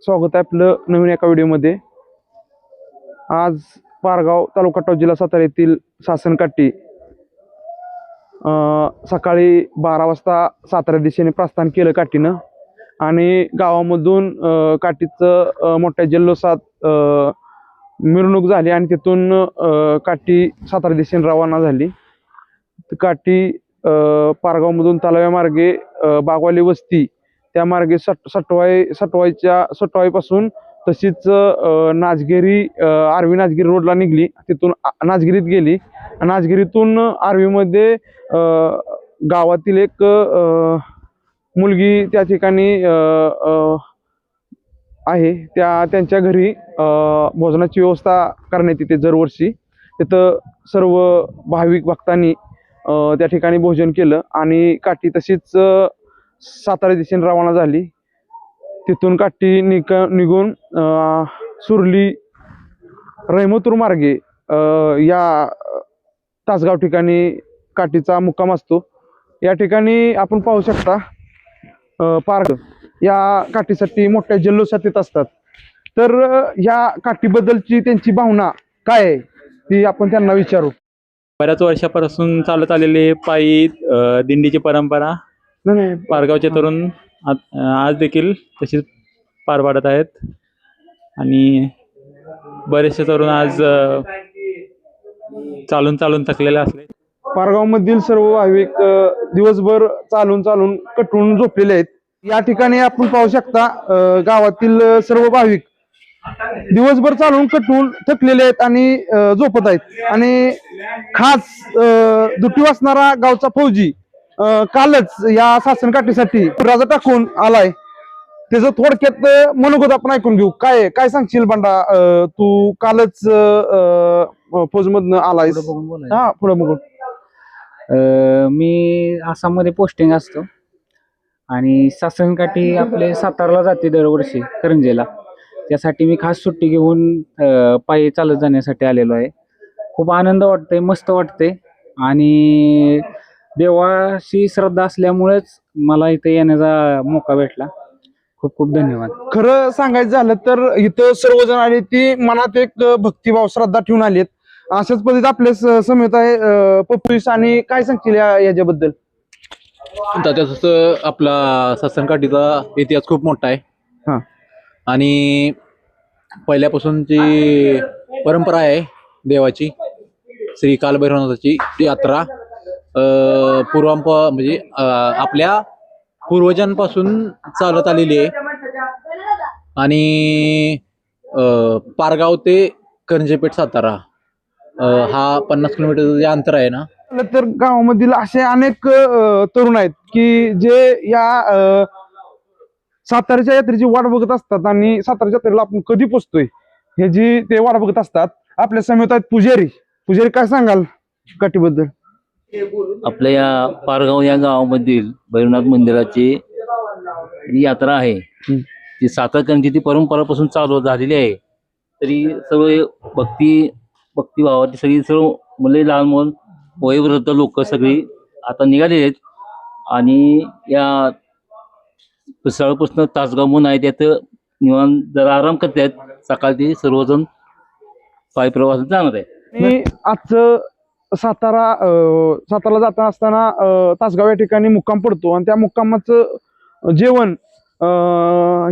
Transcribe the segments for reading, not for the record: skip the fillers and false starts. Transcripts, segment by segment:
स्वागत आहे आपलं नवीन एका व्हिडिओमध्ये। आज पारगाव तालुका कटाव जिल्हा सातारा येथील सासनकाठी सकाळी 12 वाजता सातारा दिशेने प्रस्थान केलं काठीनं आणि गावामधून काठीचं मोठ्या जल्लोषात मिरवणूक झाली आणि तिथून काठी सातारा दिशेने रवाना झाली। काठी पारगावमधून तालव्या मार्गे बागवाली वस्ती त्या मार्गे सटवाईपासून तशीच नाजगिरी आर्वी नाजगिरी रोडला निघली, तिथून नाजगिरीत गेली। नाजगिरीतून आर्वीमध्ये गावातील एक मुलगी त्या ठिकाणी आहे, त्यांच्या घरी भोजनाची व्यवस्था करण्यात येते दरवर्षी। तिथं सर्व भाविक भक्तांनी त्या ठिकाणी भोजन केलं आणि काठी तशीच सातारा दिशेने रवाना झाली। तिथून काठी निघून सुरली रहमतपूर मार्गे या तासगाव ठिकाणी काठीचा मुक्काम असतो। या ठिकाणी आपण पाहू शकता पार्क या काठीसाठी मोठ्या जल्लोषात येत असतात। तर या काठीबद्दलची त्यांची भावना काय आहे ती आपण त्यांना विचारू। बऱ्याच वर्षापासून चालत आलेली पायी दिंडीची परंपरा पारगावचे तरुण आज देखील तशीच पार पाडत आहेत आणि बरेचसे तरुण आज चालून थकलेले असले। पारगाव मधील सर्व भाविक दिवसभर चालून कटून झोपलेले आहेत। या ठिकाणी आपण पाहू शकता गावातील सर्व भाविक दिवसभर चालून कटून थकलेले आहेत आणि झोपत आहेत। आणि खास दुटी वाचणारा गावचा फौजी कालच या सासनकाठीसाठी राजा टाकून आलाय। त्याचं थोडक्यात मनोगत आपण ऐकून घेऊ। काय सांगशील बंडा, तू कालच फौजमधनं आलाय? हा, पुढे बघून। मी आसाममध्ये पोस्टिंग असतो आणि सासनकाठी आपले सातारला जाते दरवर्षी करंजेला। त्यासाठी मी खास सुट्टी घेऊन पायी चालत जाण्यासाठी आलेलो आहे। खूप आनंद वाटतंय, मस्त वाटतंय आणि देवाशी श्रद्धा असल्यामुळेच मला इथे येण्याचा मौका भेटला। खूप खूप धन्यवाद। खरं सांगायचं झालं तर इथं सर्वजण आले ती मनात एक भक्तिभाव श्रद्धा ठेवून आलेत। अशाच पद्धतीत आपले समेत आहे पप्पूस, आणि काय सांगतील याच्याबद्दल? तसं आपला सासनकाठीचा इतिहास खूप मोठा आहे। हा, आणि पहिल्यापासूनची परंपरा आहे देवाची, श्री कालभैरवनाथाची यात्रा म्हणजे आपल्या पूर्वजांपासून चालत आलेली आहे। आणि पारगाव ते करंजेपेठ सातारा हा 50 किलोमीटरचं जे अंतर आहे ना, तर गावामधील असे अनेक तरुण आहेत की जे या साताऱ्याच्या यात्रेची वाट बघत असतात आणि सातारा यात्रेला आपण कधी पोचतोय ह्याची ते वाट बघत असतात। आपल्या समेत आहेत पुजारी, काय सांगाल काठीबद्दल? आपल्या या पारगाव या गावामधील भैरवनाथ मंदिराची यात्रा आहे ती सातारकरांची ती परंपरापासून चालू झालेली आहे। तरी सर्व भक्तिभावाची सगळी सर्व मुले, लहान मुलं, वयोवृद्ध लोक सगळी आता निघालेली आहेत आणि या सकाळपासून तासगाव म्हणून आहे त्यात निवांत जरा आराम करतात। सकाळची सर्वजण पायी प्रवासात जाणार आहे। आणि आजचं साताराला जाता असताना तासगाव या ठिकाणी मुक्काम पडतो आणि त्या मुक्कामाचं जेवण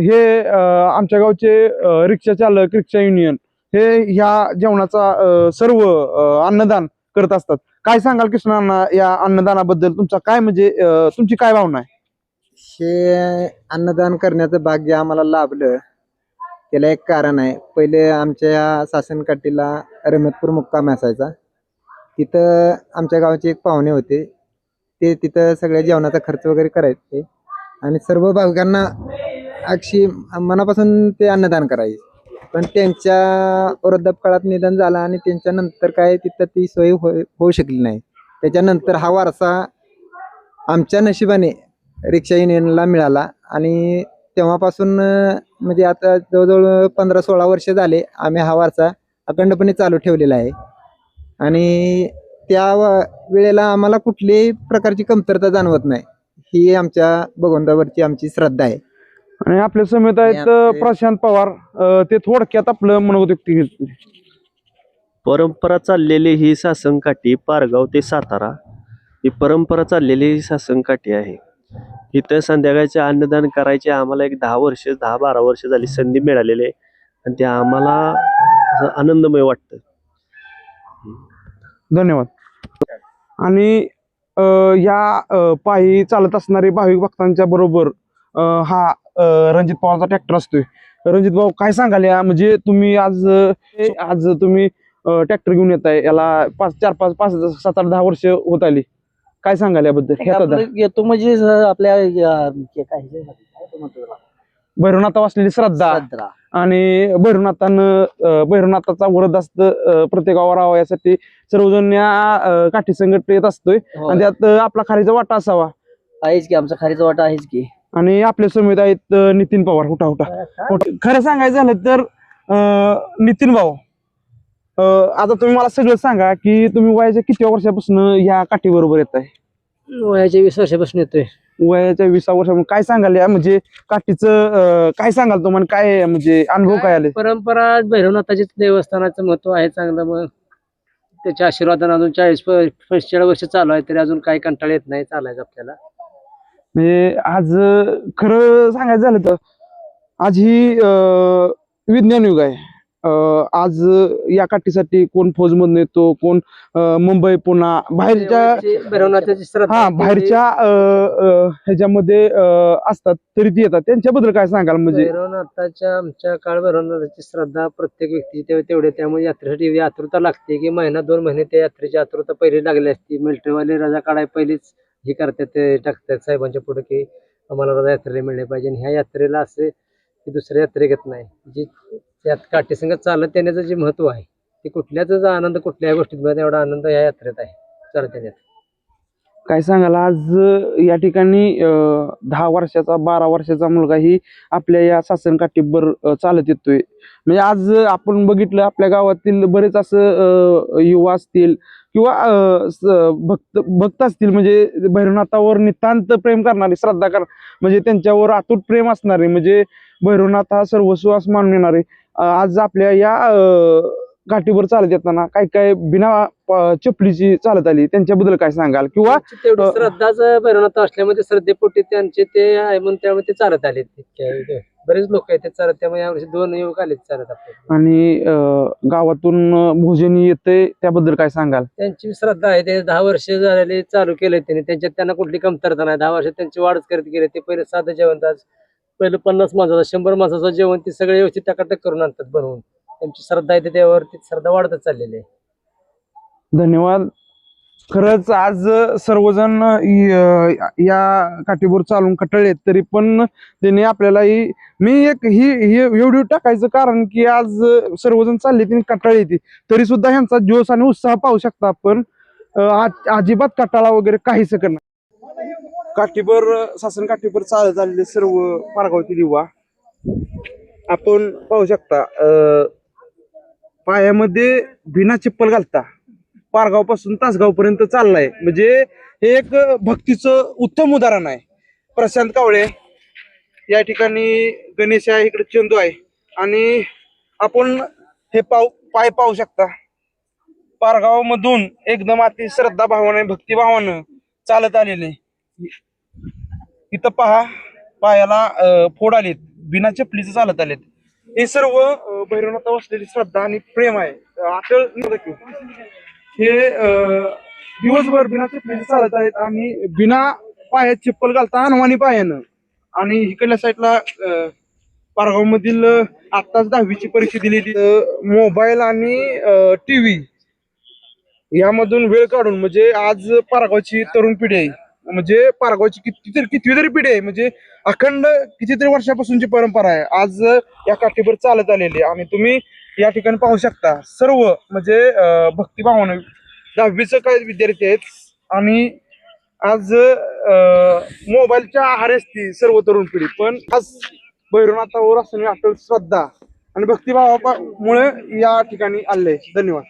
हे आमच्या गावचे रिक्षा चालक, रिक्षा युनियन हे ह्या जेवणाचा सर्व अन्नदान करत असतात। काय सांगाल कृष्णांना या अन्नदानाबद्दल? तुमचा काय म्हणजे तुमची काय भावना आहे? हे अन्नदान करण्याचं भाग्य आम्हाला लाभलं त्याला एक कारण आहे। पहिले आमच्या या सासनकाठीला रहमतपूर मुक्काम असायचा, तिथं आमच्या गावचे एक पाहुणे होते, ते तिथं सगळ्या जेवणाचा खर्च वगैरे करायचे आणि सर्व भाविकांना अक्षी मनापासून ते अन्नदान करायचे। पण त्यांच्या वृद्धापकाळात निधन झालं आणि त्यांच्यानंतर काय तिथं ती सोय होऊ शकली नाही। त्याच्यानंतर हा वारसा आमच्या नशिबाने रिक्षा युनियनला मिळाला आणि तेव्हापासून म्हणजे आता जवळजवळ 15-16 वर्ष झाले आम्ही हा वारसा अखंडपणे चालू ठेवलेला आहे। आणि त्या वेळेला आम्हाला कुठल्याही प्रकारची कमतरता जाणवत नाही, ही आमच्या भगवंतावरची आमची श्रद्धा आहे। आणि आपल्या समेत आहेत आपले- प्रशांत पवार. ते थोडक्यात आपलं मनोगत व्यक्त केलं. परंपरा चाललेली ही सासनकाठी पारगाव ते सातारा ही परंपरा चाललेली ही सासनकाठी आहे. इथं संध्याकाळचे अन्नदान करायचे आम्हाला एक 10-12 वर्ष झाली संधी मिळालेली आहे आणि ते आम्हाला असं आनंदमय वाटतं. धन्यवाद. आणि या पायी चालत असणारे भाविक भक्तांच्या बरोबर हा रणजित पवारचा ट्रॅक्टर असतोय. रणजित भाऊ, काय सांगाल या, म्हणजे तुम्ही आज तुम्ही ट्रॅक्टर घेऊन येत आहे, याला 5 7 8 10 वर्ष होत आली, काय सांगाल याबद्दल? येतो म्हणजे आपल्या भैरवनाथा असलेली श्रद्धा आणि भैरवनाथाचा वरदहस्त प्रत्येक गावावर राहावा यासाठी सर्वजण या काठी संकट येत असतोय आणि त्यात आपला खारीचा वाटा असावा. आहेच की, आमचा खारीचा वाटा आहेच की. आणि आपल्या समेत आहेत नितीन पवार. उठा. खरं सांगायचं झालं तर नितीन भाऊ, आता तुम्ही मला सगळं सांगा की तुम्ही वयाच्या किती वर्षापासून या काठी बरोबर येत आहे? वयाच्या 20 वर्षापासून येतोय. वयाच्या 20 वर्षापासून काय सांगाल या, म्हणजे काठीचं काय सांगाल तुम्हाला, काय म्हणजे अनुभव काय आले? परंपरा भैरवनाथाचे देवस्थानाचं महत्व आहे चांगलं. मग त्याच्या आशीर्वादाने अजून 40-45 वर्ष चालू आहे, तरी अजून काही कंटाळ येत नाही चालायचं आपल्याला. म्हणजे आज खरं सांगायचं झालं तर आज ही विज्ञान युग आहे. आज या काठीसाठी कोण फौजमधून येतो, कोण मुंबई पुणा बाहेरच्या भैरवनाथाची श्रद्धा बाहेरच्या ह्याच्यामध्ये असतात तरी ती येतात, त्यांच्याबद्दल काय सांगाल? म्हणजे भैरवनाथाच्या आमच्या काळ भैरवनाथाची श्रद्धा प्रत्येक व्यक्ती तेवढे, त्यामुळे यात्रेसाठी एवढी आतुरता लागते की 1-2 महिने त्या यात्रेची आतुरता पहिली लागली असती. मिलिटरीवाले रजा काढाय पहिलीच हे करतात, ते टाकतात साहेबांच्या पुढे की आम्हाला रजा यात्रेला मिळणे पाहिजे. आणि ह्या यात्रेला असे की दुसऱ्या यात्रेगत नाही, जी त्यात काठीसंग चालत येण्याचं जे महत्व आहे ते कुठल्याच आनंद कुठल्याही गोष्टीत मिळत एवढा आनंद या यात्रेत आहे चालत येण्यात. काय सांगाल आज या ठिकाणी 10 वर्षाचा 12 वर्षाचा मुलगाही आपल्या या सासन काठीवर चालत येतोय. म्हणजे आज आपण बघितलं आपल्या गावातील बरेच असं युवा असतील किंवा भक्त असतील, म्हणजे भैरवनाथावर नितांत प्रेम करणारे, श्रद्धा म्हणजे त्यांच्यावर अतूट प्रेम असणारे, म्हणजे भैरवनाथ हा सर्वस्व असं मानून येणारे आज आपल्या या घाटीवर चालत येताना काय काय बिना चपलीची चालत आली, त्यांच्याबद्दल काय सांगाल? किंवा तेवढी श्रद्धाच भैरवनाथ असल्यामुळे श्रद्धेपोटी त्यांचे ते आहे म्हणून त्यामुळे ते चालत आले. बरेच लोक आहेत ते चालत, त्यामुळे यावर्षी 2 युवक आले चालत आपल्याला. आणि गावातून भोजन येते त्याबद्दल काय सांगाल? त्यांची श्रद्धा आहे, ते 10 वर्ष झालेले चालू केले त्यांनी, त्यांच्यात त्यांना कुठली कमतरता नाही. 10 वर्ष त्यांची वाढच करत गेले. ते पहिले साधं जेवण, आज पहिलं 50 माणसाचं 100 माणसाचं जेवण ते सगळे व्यवस्थित टकाटक करून आणतात बनवून. त्यांची श्रद्धा आहे त्यावर ती श्रद्धा वाढतच चाललेली आहे. धन्यवाद. खरंच आज सर्वजण या काठीवर चालून कटाळलेत, तरी पण त्यांनी आपल्यालाही मी ही व्हिडिओ टाकायचं कारण की आज सर्वजण चालले त्यांनी कटाळी येते, तरी सुद्धा ह्यांचा जोश आणि उत्साह पाहू शकता आपण. अजिबात कटाळा वगैरे काहीच करणार. काठीवर सासन काठीवर चालत आलेले सर्व पारगावतील युवा आपण पाहू शकता. पायामध्ये बिना चप्पल घालता पारगाव पासून तासगाव पर्यंत चाललाय, म्हणजे हे एक भक्तीचं उत्तम उदाहरण आहे. प्रशांत कावळे या ठिकाणी, गणेश आहे इकडे, चंदू आहे, आणि आपण हे पाय पाहू शकता. पारगाव मधून एकदम अति श्रद्धा भावाने भक्तिभावानं चालत आलेले. इथं पहा पायाला फोड आलेत, बिना चपलीचं चालत आलेत. हे सर्व भैरवनाथावर असलेली श्रद्धा आणि प्रेम आहे. अटळ हे दिवसभर बिना चपलीचं चालत आहेत आणि बिना पायात चप्पल घालता अनवाणी पायानं. आणि इकडल्या साईडला पारगाव मधील आत्ताच 10वीची परीक्षा दिलेली, मोबाईल आणि टीव्ही यामधून वेळ काढून, म्हणजे आज पारगावची तरुण पिढी आहे, म्हणजे पारगावची कितवी तरी पिढी आहे, म्हणजे अखंड कितीतरी वर्षापासूनची परंपरा आहे आज या काठीवर चालत आलेली. आणि तुम्ही या ठिकाणी पाहू शकता सर्व म्हणजे भक्तिभावानं 10वीचं काही विद्यार्थी आहेत, आणि आज मोबाईलच्या आहारी असती सर्व तरुण पिढी, पण आज भैरवनाथावर असणारी अटल श्रद्धा आणि भक्तिभावामुळे या ठिकाणी आले. धन्यवाद.